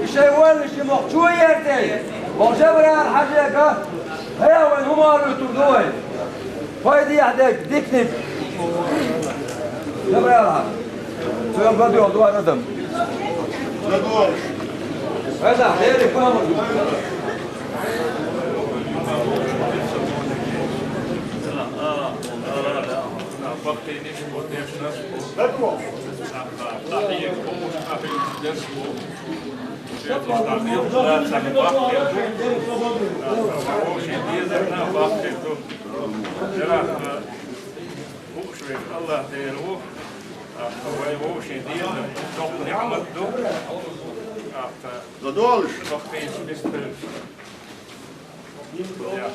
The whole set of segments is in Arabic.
يشيول شي مقشوي يرتي وجبر الحاجة هي وين هم قالوا تردوي فايدي يحدك ديكنب جبر الحاجة سوى بدو يوضوا ندم هذا حيري كامل الله ديروه هو شديد toch نعمت دو Zadoliš. nog eens mister ja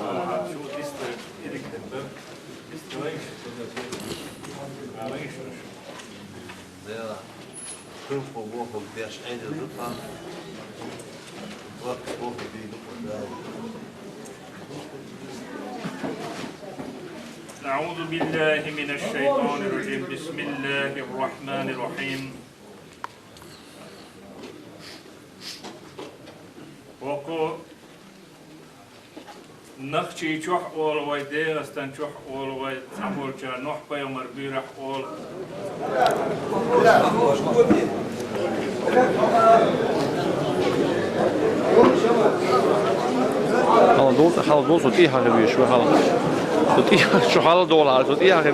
شو mister irritator mister links links Dela, campo morro das ainda do pan. Vou morro de do أعوذ بالله من الشيطان الرجيم بسم الله الرحمن الرحيم وقو نخشي شح أول ويدي استن شح أول ويد سامور جا نح بيومر بيرح أول حالا دول صوت إيها غبي شو حالا صوت إيها شو حالا دولار صوت إيها غبي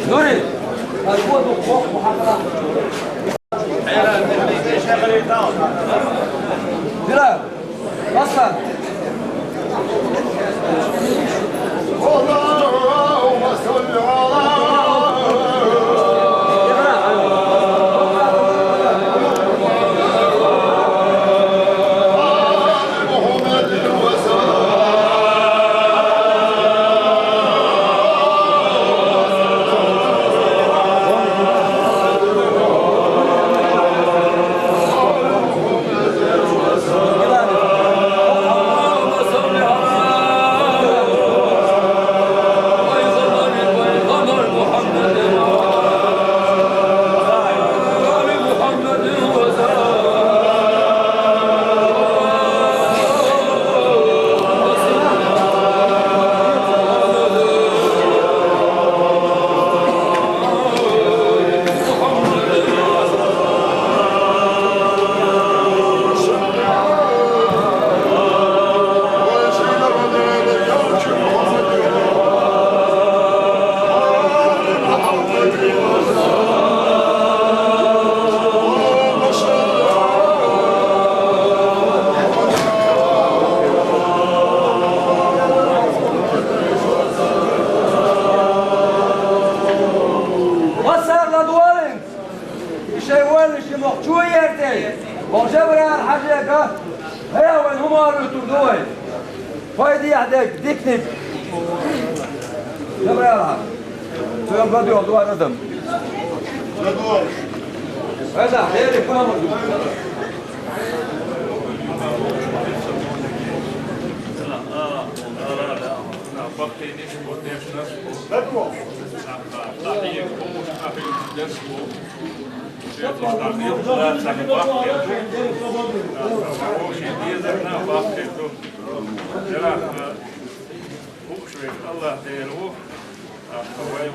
نوري القوة والخوف محاضرة بلال أصلا اللهم صل على وجبر الحاجة هي وين هم قالوا تردوي فايدي يحدك ديكنب جبر الحاجة سوى بدو يوضوا ندم Zadoliš. هذا حيري كامل الله ديروه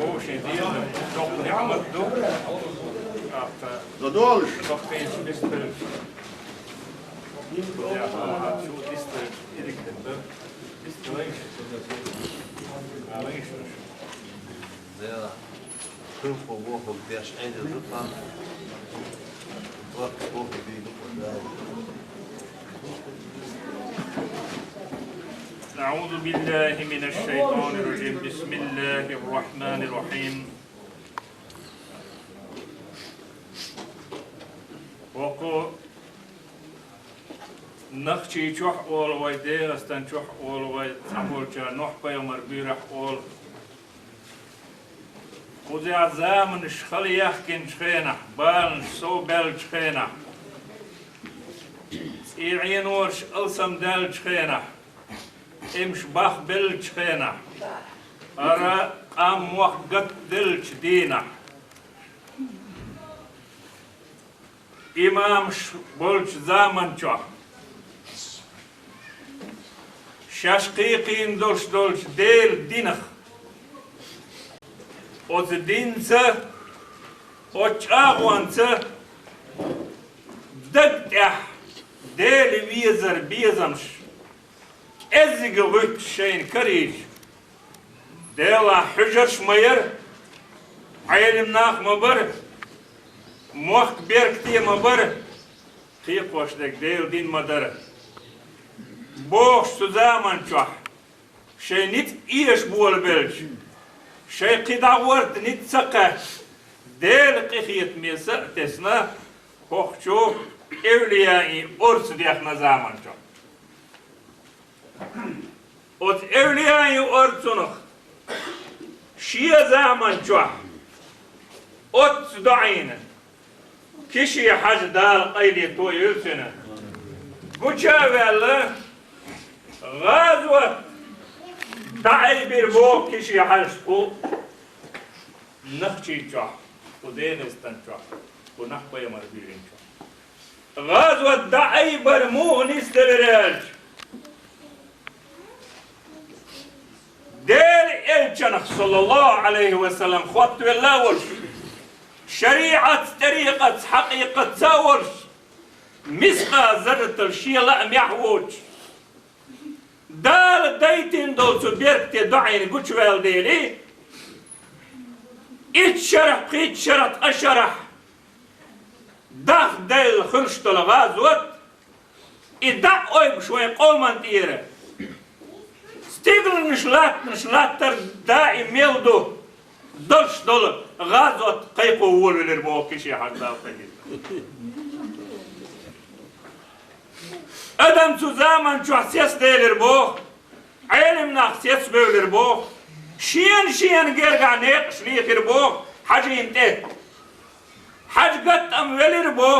هو شديد toch نعمت دو Zadoliš. nog eens mister ja شو mister irritator mister links links Dela, campo morro das ainda do pan. Vou morro de do أعوذ بالله من الشيطان الرجيم بسم الله الرحمن الرحيم نخشي شوح أول ويدي أستن شوح أول ويد سامول شا نوح بيومر بيرح أول وزي عزام نشخلي يحكي نشخينا بال نشسو بال نشخينا إيعين ورش ألسم دال نشخينا إمش باخ بل نشخينا أرى قام وقت دل دينا إمام بولش زامن شوح شاشقيقين دولش ديل دينخ اوز دينسه اوش اغوانسه دقتح ديل ويزر بيزمش ازيق غيت شين كريش ديلا حجر شمير عيلم ناخ مبر موخ بيركتي مبر خيق وشدك ديل دين مدر بوش سزامن شوح شي نيت ايش بول بلش شي قدا ورد نيت سقه ديل قخيت ميسا تسنا خوخ شو اوليائي ارس ديخنا زامن شوح اوت اوليائي ارسنخ شي زامن شوح اوت دعين كشي حاج دال قيلي تو يلسنه قوشا والله غازوة دعي بيربوك كشي حشقو نخشي جاح ودين استن جاح ونحبا يمر بيرين جاح غازوة دعي برموه نسترراج دير إلجنخ صلى الله عليه وسلم خوات والله ورش شريعة طريقة حقيقة ساورش مسقى زرت الشيء لا ميحوج دال دايتين دول سبيرك تدعين قوش والديلي اتشرح قيت شرط اشرح داخ ديل خلشت الغازوت ادع اوي بشوي قومان تيره ستيغل نشلات تر دائم يلدو دلش دول غازوت قيقو ولو لربوكي شي حق دال قيد ادم سوزامن شو حسيس ديلر بو علم ناخسيس بيلر بو شين جرجع نيق شليخر بو حاجة انتهت حاج قط ام ولر بو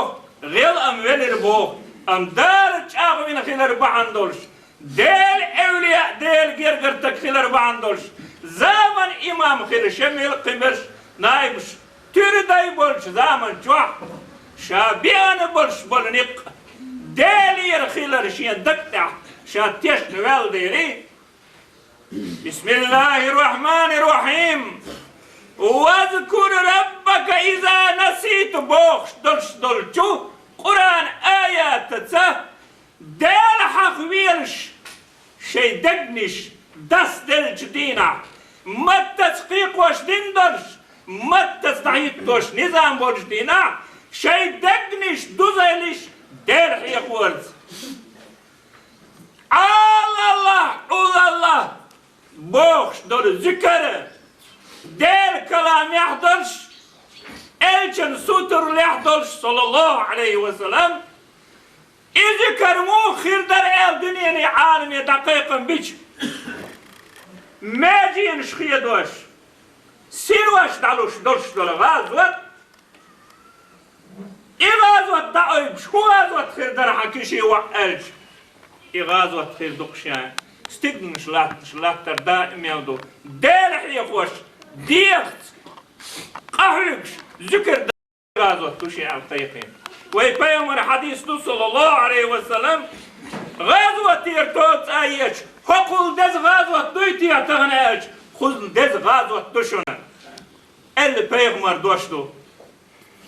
غيل ام ولر بو ام دار تشاغوين خيلر بعندولش ديل اولياء ديل جرجر تخيلر بعندولش زمن امام خيل شميل قمرش نايبش تير داي بولش زمن شوح شابيان بولش بولنيق دالي رخيلر شين دقتع شاتيش نوال ديري بسم الله الرحمن الرحيم واذكر ربك إذا نسيت بوخش دلش دلشو قرآن آيات تسا دال حق ويلش شي دقنش دس دلش دينا ما تسقيق وش دندرش ما تستعيد توش نظام بولش دينا شي دقنش دوزيلش دير حيق ورز الله بوخش دور ذكر دير كلام يحضرش الجن سوتر يحضرش صلى الله عليه وسلم إذا كرمو خير در الدنيا عالم دقيقا بيش ما جين شخية دوش سيروش دالوش دولش دول غازوت إغازوت دعوش هو غازوت خير در حكيشي وقالش إغازوت خير دقشان ستيقن شلات تر دائم يودو دالح يخوش ديخت قهرقش ذكر غازوت توشي على الطيقين ويبيمر حديث صلى الله عليه وسلم غازوت يرتوت ايش حقول دز غازوت دويتي اتغناش خذ دز غازوت دوشنا اللي بيغمر دوشتو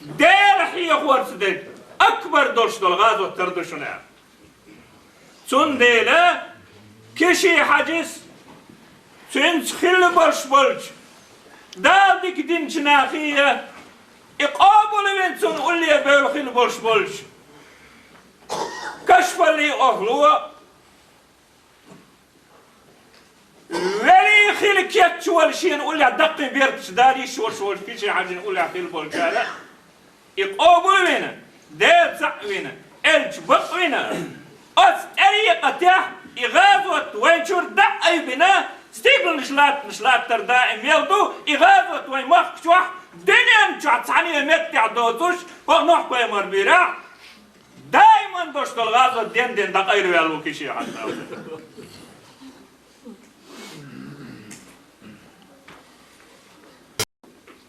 دالح يخور سدد اكبر دوشتو الغازوت تردوشنا تون ديلا كشي حجس تنس خل برش بلش دادك دين جناخية اقابل بنتون قول لي بيل خل برش بلش كشف لي أهلوه ولي خل كيت شوال شي نقول لي دقي بيرتش داري شوال كشي حاجة نقول لي خل برش لا اقابل بينا داد سقوينا الج بقوينا طريقته إغاظة وينشر دعي بنا ستيبل نشلات تردائم يلدو إغاظة ويمخ شوح دنيا نشوح تسعني متع دوتوش وغنوح كوي مربيرا دائما دوشت الغاظة دين دقير يالو كيشي حتى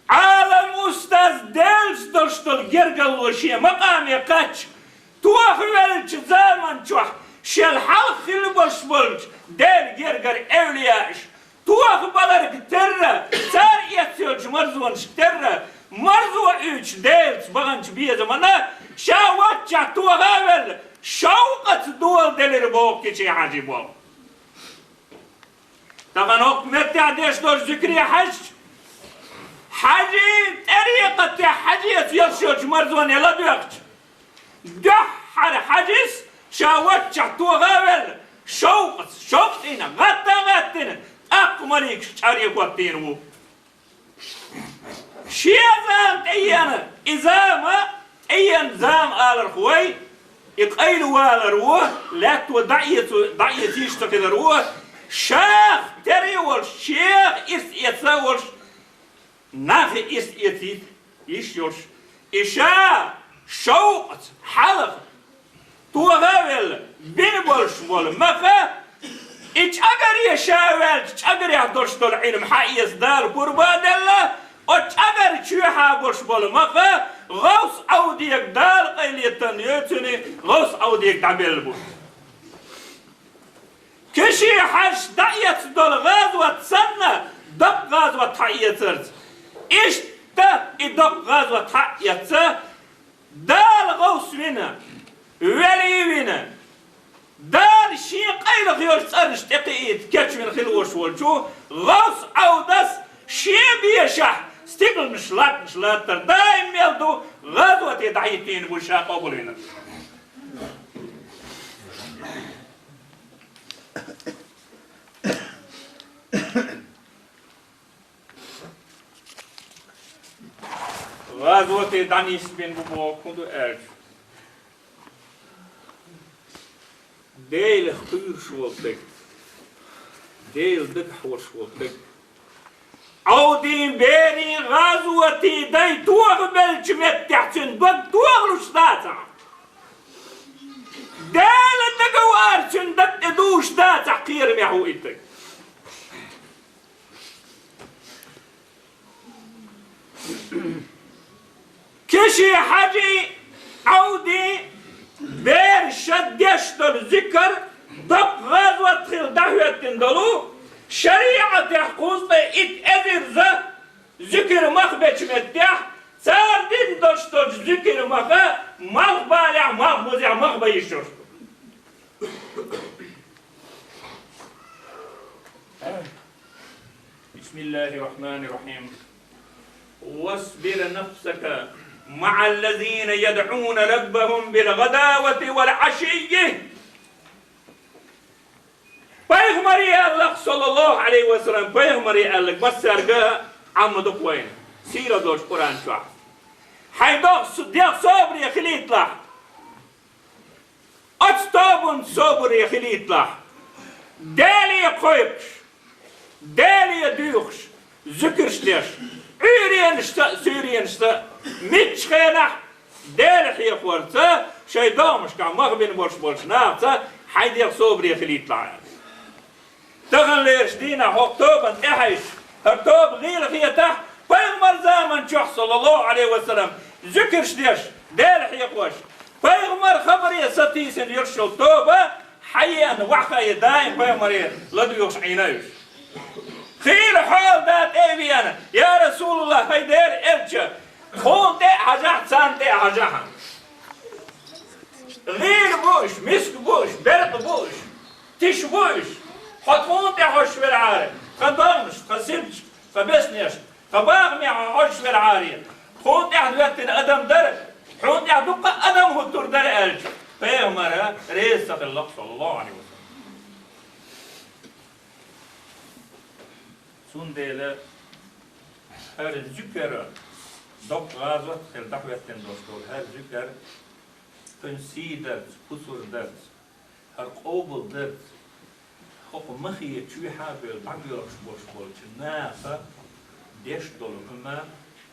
عالم أستاذ دلس دوشت الجرقل وشي مقامي قاتش توخ ولج زمان شوح شل حلق البش بلج دل جرجر أولياش توخ بلرك ترى سار يتسوج مرزون شترى مرزو إيش دلس بغنش بيه زمانه شاوات جا توخ أول شوقت دول دلر بوك كشي عجيبو تغنوك متى عديش دور ذكري حج حاجي طريقة حاجي يتسوج مرزون يلا دوكش دحر حجز شاوت شعتو غاول شوقت إنا غطنا أقمريك شعريك وقتينو شيئا أيانا إذا ما أيان زام آل الخوي يقيلوا آل الروح لا ضعيت يشتكي الروح شاخ تريول شيخ يتساول ناخي يشيوش إشاء شوقت حلق توغاول بينبولش مول مخا إيش أجر يشاول إيش أجر يحضرش طول عين محايس دار قربان الله إيش أجر شوحة بولش مول مخا غوص أوديك دار قيليتن يتني غوص أوديك تعبير بول كشي حش دعيت دول غازوة سنة دق غازوة تحييترت إيش تا إدق غازوة تحييترت دال غوص منا ولي منا دال شيء قيل غير سرش تقيد كاتش من خلوش والجو غوص عودس شيء بيشح ستيقل مشلات دايم يلدو غزوة يدعيتين بوشاق وبولينا غزوة دانيس بن بوبو كندو أرج ديل خير شوالتك ديل دك حور شوالتك عودين بيري غزوتي داي توغ بالجمت تحتن بد توغ لشتاتا ديل دقوار شندك ادوش دا تحقير معو إيتك كشي حاجي عودي بير شد يشتر ذكر دق غزوة خل دهوة تندلو شريعة يحقوز إت أذر ذا ذكر مخبش متح سار دين دشتر ذكر مخا مخبالع مخبوزع مخبيشتر بسم الله الرحمن الرحيم واصبر نفسك مع الذين يدعون ربهم بالغداوة والعشي بيغمري الله صلى الله عليه وسلم بيغمري الله بس أرجع عمدك وين سيرة دوش قرآن شوح حيدوك صديق صبر يا خلي يطلع أتستابن صبر يا خلي يطلع دالي يقويبش دالي يدوخش ذكرش ديش عيرين سيرين ميتش خينح دالح يقورتا شيدامش كان مغبن بولش نافتا حيديق صبر يا خلي يطلع تغن ليش دينا هكتوبا احيش هكتوب غير خيته بيغمر زمن شوح صلى الله عليه وسلم ذكرش ديش دالح يقوش بيغمر خبر يا ستيسن يرشل توبة حيان وحكا يداين بيغمر لديوش عينيش خير حال دات ايبيانا يا رسول الله هيدير ارجع خون دي حجاح سان دي حجاح غير بوش مسك بوش برق بوش تش بوش خطفون دي حوش في العاري خضرنش خسبش خبسنيش خباغمي حوش في العاري خون دي حدوات ادم درج خون دي حدوق ادم هدور در ارجع فيهمرا ريسة الله صلى الله عليه وسلم سنديله هر ذكر دق غازوة خلدق وقتن دوستول هر ذكر تنسيدت قصور درس هر قوبل درت خب مخي توی حابل بعیرش باش نه دیش دل کم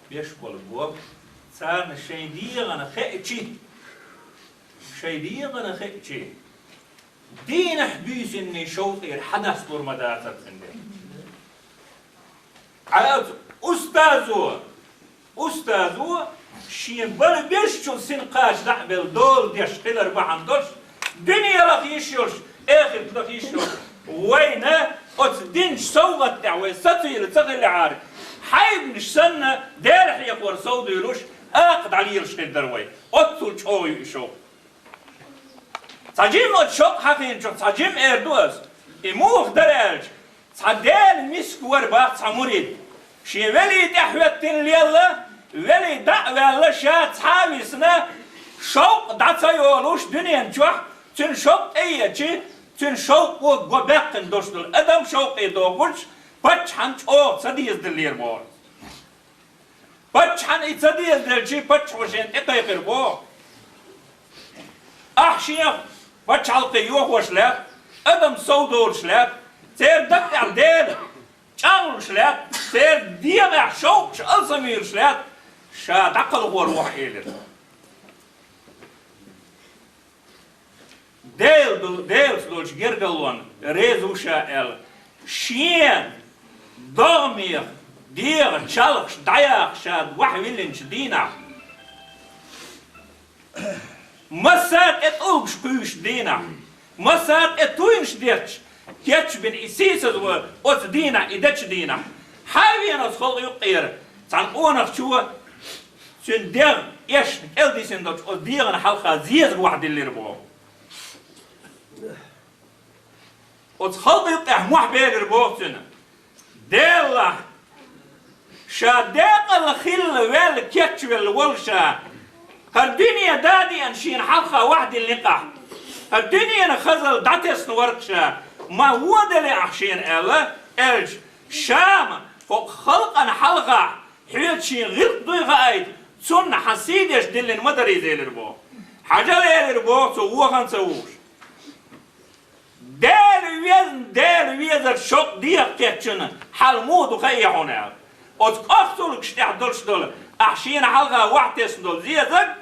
بیش بال بوب سر نشیدیگان خیلی شيديغنا خيتشي دين حبيس إني شوقي الحدث دور مدارة تندي عاد أستاذو شين بل بيشون سنقاش دعبل دول ديش خلر بعندوش دنيا لك يشوش آخر لك يشوش وينه أتدينش سوغة دعوة ستيل تغل عارف حيب نشسنا دارح يقور صوت يلوش أقد عليه يرشد دروي أتول شوي يشوف تجيم أتشوق حقين شو تجيم إردوس إموه درج تدل مسكور باق تمريد شي ولي تحوتين ليلا ولي دعوة الله شات حاويسنا شوق دعتا يولوش دنيا نجوح تن شوق أيه تن شوق وقبقن دوشتل أدم شوق يدوغوش بچحن او صديز دلير بور بچحن اي صديز دلجي بچ وشين اقيقر بو احشيخ بچ حلقي يوح وشلاب ادم سودور شلاب تير دقع ديل چاول شلاب تير ديغع شوق شألسمير شلاب شا دقل غور وحيلر ديل سلوش جرگلون ريزو شائل شين ضامير دير تشالخش داياخ شاد وحويلنش دينا مسات اتوغش كوش دينا مسات اتوينش ديتش كيتش بن إسيسز وات دينا إدتش دينا حاوينا سخل يقير تان اونخ شو سن دير إيش الدي سندوش او ديرن حلقة زيز واحد اللي ربو وتخلط يقطع محبير ربوتنا ديلا شا داقل خل ويل كيتش والولشا هالدنيا دادي انشين حلقة واحد اللقاح هالدنيا نخزل داتس نوركشا ما ودلي احشين الا الج شام فوق خلق ان حلقة حيل شين غير ضيغة ايد سن حسيدش دلن مدري زي الربو حاجة لي الربو سووها نسووش دال ويزر شوق ديق كيتشن حلمود وخيحونا أختولك شتعدلش دول أحشين حلقة واحدة دول زيزك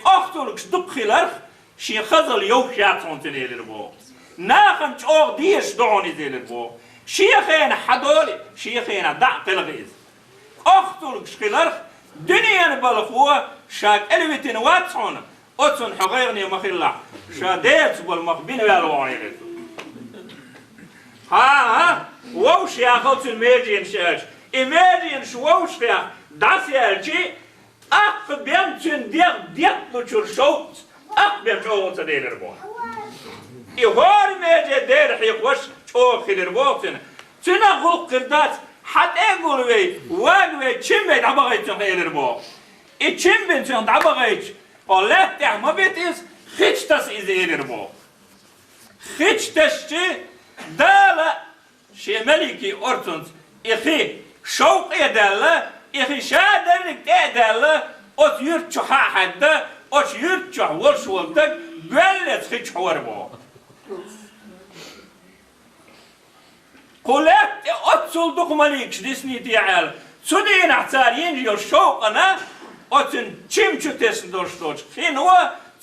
أختولك شدق خلرخ شي خزل يوك شاتون تنيل البو ناخن تشوق ديش دعوني زي البو شيخين حدولي شيخين دعق الغيز أختولك شخلرخ دنيا نبالخوه شاك ألويتين واتسون أتسون حغيرني مخلا شاديت بالمخبين والوعيرت ها ووش يا خلص الميجين شاش إيماجين شووش فيها داس يالجي بيمتن ديق لشور شوت بيم شوت تدير الربوع يهور ميجي دير حيقوش شوك خير الربوع تنا غوق قردات حتى يقول وي واقوي تشمبي دعبغيت خير الربوع تشمبي دعبغيت والله ما بيتيس خيش تس إزيل الربوع خيش تشتي دالا شي ملكي أرتونت إخي شوق يدالا إخي شادرك تدالا أت يرتشو حدا أت يرتشو ورش ولدك قلت خيش حوربو قلت أتصل دوك مليكش ديسني تيعال سودين احتار ينجي الشوقنا أتن تشمشو تسندوش دوش خينوا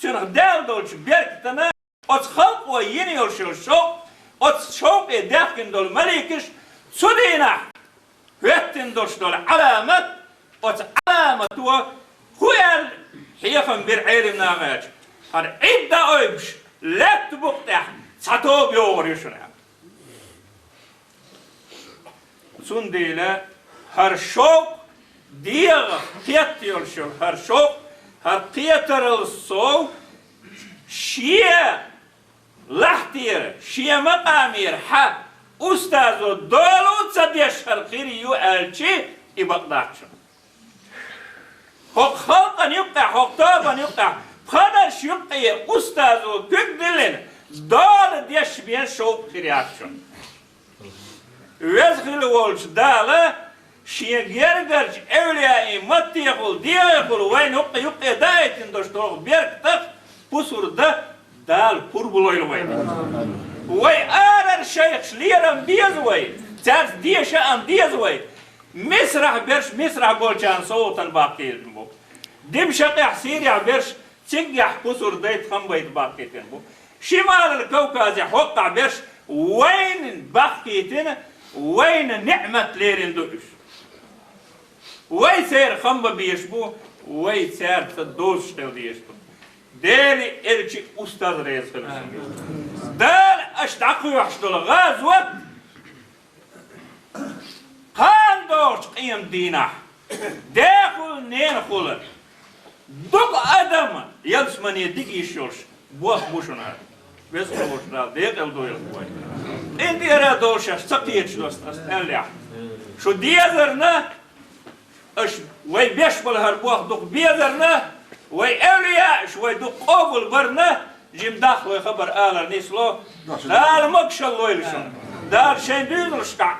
تنغدال دوش بيركتنا أتخلق ويني الشوق أتشوق يدافكن دول مليكش سودينا هتن دوش دول علامة علامة هو حيفن برعير منامج هذا عدة أيبش لا تبقى ساتو بيور يشنا سنديلا هر شوق ديغ قيتر شو هر شوق هر قيتر الصو شيا لحتير شيا مقامير حق أستاذ دولو تصديش هرقيري يؤلشي يبقداكش حق خلقا يبقى حق طابا يبقى بخدرش يبقى أستاذ كدلن دول ديش بين شوق خيرياتشون وزغل والش دالا شيا جرجرش أولياء متي يقول دي يقول وين يبقى دايتين دوش طرق بيرك تخ بسور ده دال قربلويل وي آرر شيخ شليرم ديزوي تاس ديشا أم ديزوي مسرح برش مسرح بولشان صوتا باقي بو دم شقيح سيريا برش تنجح قصر ديت خمبيت باقيتن بو شمال الكوكاز حقع برش وين باقيتن وين نعمة ليرين دوش وي سير خمبا بيشبو وي سير تدوش تل ديشبو دالي إرشي أستاذ رئيس خلصن دال أشتعقوا يحشدوا الغاز وقت قان دورش قيم دينح داخل نين خلق دوك أدم يلس من يديك يشوش بوخ بوشون هاد بس بوش رال ديك الدويل بوي انت ارا دوش سقيتش دوست استنلع شو ديزرنا اش وي بيش بالهر بوخ دوك بيزرنا وي اولياء شوي دوك قوبل برنا جيم داخل خبر آلر نيسلو دال مكشل ويلشون دال شين دينرشتع